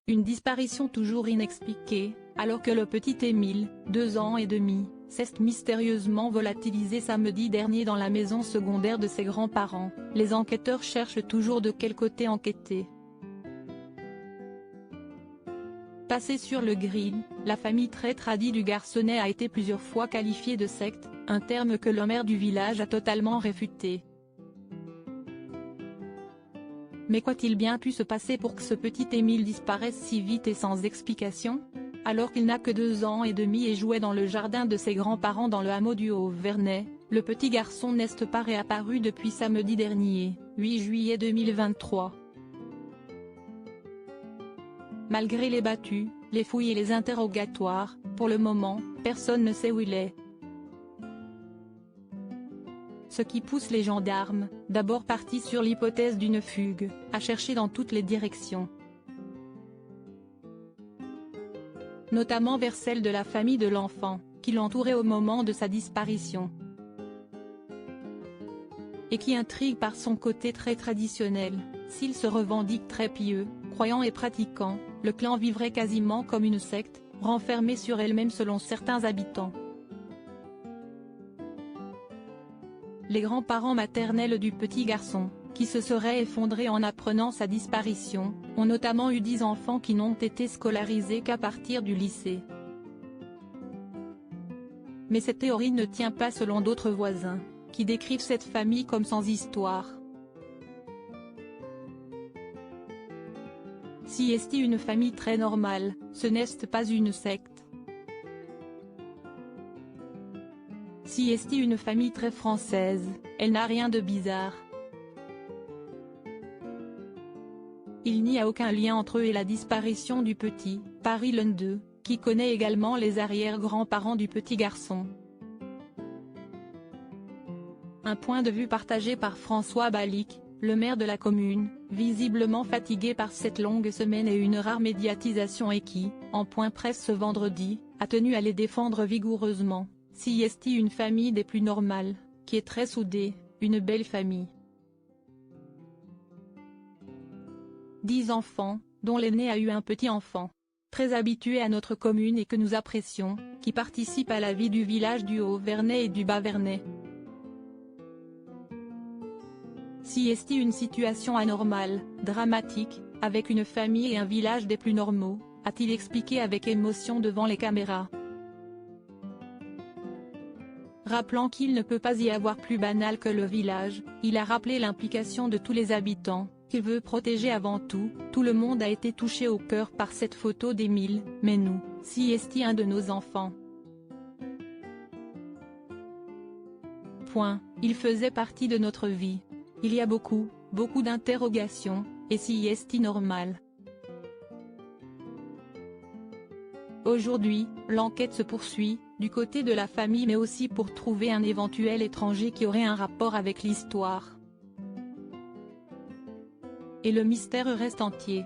Une disparition toujours inexpliquée, alors que le petit Émile, 2 ans et demi, s'est mystérieusement volatilisé samedi dernier dans la maison secondaire de ses grands-parents. Les enquêteurs cherchent toujours de quel côté enquêter. Passé sur le grill, la famille très tradie du garçonnet a été plusieurs fois qualifiée de secte, un terme que le maire du village a totalement réfuté. Mais qu'a-t-il bien pu se passer pour que ce petit Émile disparaisse si vite et sans explication? Alors qu'il n'a que 2 ans et demi et jouait dans le jardin de ses grands-parents dans le hameau du Haut-Vernay, le petit garçon n'est pas réapparu depuis samedi dernier, 8 juillet 2023. Malgré les battues, les fouilles et les interrogatoires, pour le moment, personne ne sait où il est. Ce qui pousse les gendarmes, d'abord partis sur l'hypothèse d'une fugue, à chercher dans toutes les directions. Notamment vers celle de la famille de l'enfant, qui l'entourait au moment de sa disparition. Et qui intrigue par son côté très traditionnel. S'il se revendique très pieux, croyant et pratiquant, le clan vivrait quasiment comme une secte, renfermée sur elle-même selon certains habitants. Les grands-parents maternels du petit garçon, qui se seraient effondrés en apprenant sa disparition, ont notamment eu 10 enfants qui n'ont été scolarisés qu'à partir du lycée. Mais cette théorie ne tient pas selon d'autres voisins, qui décrivent cette famille comme sans histoire. Si est une famille très normale, ce n'est pas une secte. Si est une famille très française, elle n'a rien de bizarre. Il n'y a aucun lien entre eux et la disparition du petit, Paris l'un d'eux, qui connaît également les arrière-grands-parents du petit garçon. Un point de vue partagé par François Balic, le maire de la commune, visiblement fatigué par cette longue semaine et une rare médiatisation et qui, en point presse ce vendredi, a tenu à les défendre vigoureusement. Si est une famille des plus normales, qui est très soudée, une belle famille. 10 enfants, dont l'aîné a eu un petit enfant. Très habitué à notre commune et que nous apprécions, qui participe à la vie du village du Haut-Vernay et du Bas-Vernay. Si est une situation anormale, dramatique, avec une famille et un village des plus normaux, a-t-il expliqué avec émotion devant les caméras. Rappelant qu'il ne peut pas y avoir plus banal que le village, il a rappelé l'implication de tous les habitants, qu'il veut protéger avant tout. Tout le monde a été touché au cœur par cette photo d'Émile, mais nous, si est un de nos enfants. Point, il faisait partie de notre vie. Il y a beaucoup d'interrogations, et si est normal. Aujourd'hui, l'enquête se poursuit, du côté de la famille mais aussi pour trouver un éventuel étranger qui aurait un rapport avec l'histoire. Et le mystère reste entier.